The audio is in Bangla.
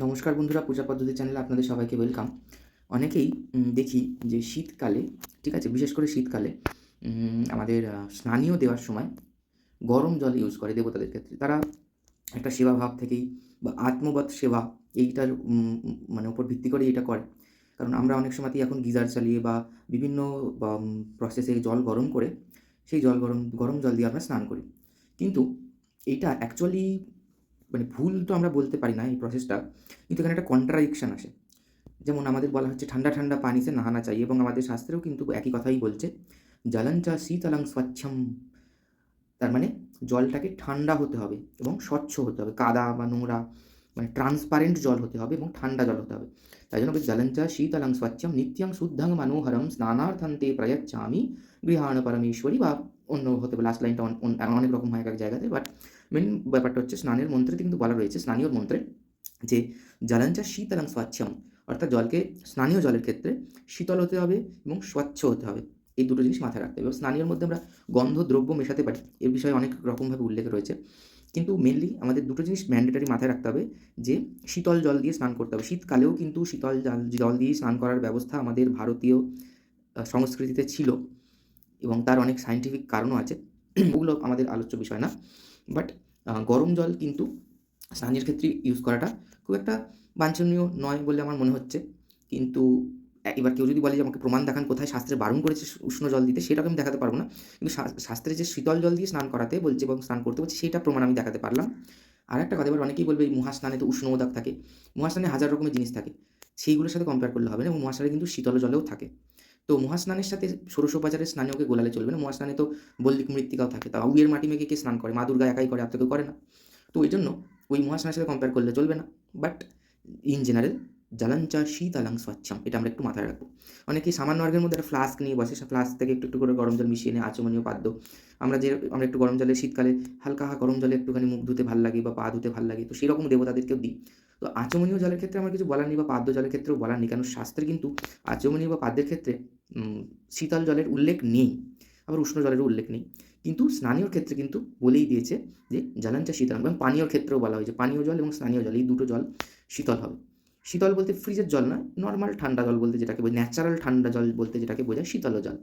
নমস্কার বন্ধুরা, পূজা পদ্ধতি চ্যানেলে আপনাদের সবাইকে ওয়েলকাম। অনেকেই দেখি যে শীতকালে, ঠিক আছে, বিশেষ করে শীতকালে আমাদের স্নানীয় দেওয়ার সময় গরম জল ইউজ করে দেবতাদের ক্ষেত্রে। তারা একটা সেবাভাব থেকেই বা আত্মবৎ সেবা এইটার মানে উপর ভিত্তি করেই এটা করে। কারণ আমরা অনেক সময়তেই এখন গিজার চালিয়ে বা বিভিন্ন প্রসেসে জল গরম করে সেই গরম জল দিয়ে আমরা স্নান করি। কিন্তু এইটা অ্যাকচুয়ালি মানে ভুল তো আমরা বলতে পারি না এই প্রসেসটা, কিন্তু এখানে একটা কন্ট্রাডিকশন আসে। যেমন আমাদের বলা হচ্ছে ঠান্ডা ঠান্ডা পানি সে নাহানা চাই, এবং আমাদের শাস্ত্রেও কিন্তু একই কথাই বলছে, জলং চা শীতলং স্বচ্ছম। তার মানে জলটাকে ঠান্ডা হতে হবে এবং স্বচ্ছ হতে হবে, কাদা বা নোংরা মানে ট্রান্সপারেন্ট জল হতে হবে এবং ঠান্ডা জল হতে হবে। তাই জন্য জলং চা শীতলং স্বচ্ছম নিত্যং শুদ্ধং মনোহরম স্নানার্থন্তে প্রয়চ্ছামি গৃহাণ পরমেশ্বরী, বা অন্য হতে পারে। লাস্ট লাইনটা অনেক রকম হয় এক এক জায়গাতে, বাট মেন ব্যাপারটা হচ্ছে স্নানের মন্ত্রে কিন্তু বলা রয়েছে, স্নানীয় মন্ত্রে, যে জলঞ্চ শীতলং স্বচ্ছম, অর্থাৎ জলকে স্নানীয় জলের ক্ষেত্রে শীতল হতে হবে এবং স্বচ্ছ হতে হবে। এই দুটো জিনিস মাথায় রাখতে হবে। এবং স্নানীয়র মধ্যে আমরা গন্ধ দ্রব্য মেশাতে পারি, এর বিষয়ে অনেক রকমভাবে উল্লেখ রয়েছে, কিন্তু মেনলি আমাদের দুটো জিনিস ম্যান্ডেটারি মাথায় রাখতে হবে, যে শীতল জল দিয়ে স্নান করতে হবে। শীতকালেও কিন্তু শীতল জল দিয়ে স্নান করার ব্যবস্থা আমাদের ভারতীয় সংস্কৃতিতে ছিল, এবং তার অনেক সায়েন্টিফিক কারণও আছে। ওগুলো আমাদের আলোচ্য বিষয় না। বাট গরম জল কিন্তু স্নানের ক্ষেত্রে ইউজ করাটা খুব একটা বাঞ্ছনীয় নয় বলে আমার মনে হচ্ছে। কিন্তু এবার কেউ যদি বলে যে আমাকে প্রমাণ দেখান কোথায় শাস্ত্রে বারণ করেছে উষ্ণ জল দিতে, সেটাকে আমি দেখাতে পারবো না। কিন্তু শাস্ত্রে যে শীতল জল দিয়ে স্নান করাতে বলছে এবং স্নান করতে বলছে, সেটা প্রমাণ আমি দেখাতে পারলাম। আর একটা কথা, এবার অনেকেই বলবে এই মহাস্নানে তো উষ্ণ উদাক থাকে। মহাস্নানে হাজার রকমের জিনিস থাকে, সেইগুলোর সাথে কম্পেয়ার করলে হবে না। এবং মহাস্নানে কিন্তু শীতল জলেও থাকে। তো মহাস্নানের সাথে ষোড়শোপচারের স্নানেওকে গোলালে চলবে না। মহাস্নানে তো বল্লিক মৃত্তিকাও থাকে, তা উইয়ের মাটি মেখে কে স্নান করে? মা দুর্গা একাই করে, আর তো কেউ করে না। তো এই জন্য ওই মহাস্নানের সাথে কম্পেয়ার করলে চলবে না। বাট ইন জেনারেল জলঞ্চ শীতলং স্বচ্ছম, এটা আমরা একটু মাথায় রাখবো। অনেকেই সামান্য অর্ঘের মধ্যে একটা ফ্লাস্ক নিয়ে বসে, ফ্লাস্ক থেকে একটু একটু করে গরম জল মিশিয়ে নিয়ে আচমনীয় পাদ্য। আমরা একটু গরম জলে শীতকালে হালকা গরম জলে একটুখানি মুখ ধুতে ভাল লাগে বা পা ধুতে ভাল লাগে, তো সেরকম দেবতাদেরকেও দিই। তো আচমনীয় জলের ক্ষেত্রে আমার কিছু বলার নেই, বা পাদ্য জলের ক্ষেত্রেও বলার নেই, কারণ শাস্ত্রে কিন্তু আচমনীয় বা পাদ্যের ক্ষেত্রে শীতল জলের উল্লেখ নেই, আবার উষ্ণ জলেরও উল্লেখ নেই। কিন্তু স্নানীয় ক্ষেত্রে কিন্তু বলেই দিয়েছে যে জলঞ্চ শীতলং, এবং পানীয় ক্ষেত্রেও বলা হয়েছে পানীয় জল এবং স্নানীয় জল এই দুটো জল শীতল হবে। শীতল বলতে ফ্রিজের জল না, নর্মাল ঠান্ডা জল বলতে যেটাকে ন্যাচারাল ঠান্ডা জল বলতে যেটাকে বোঝায় শীতল জল।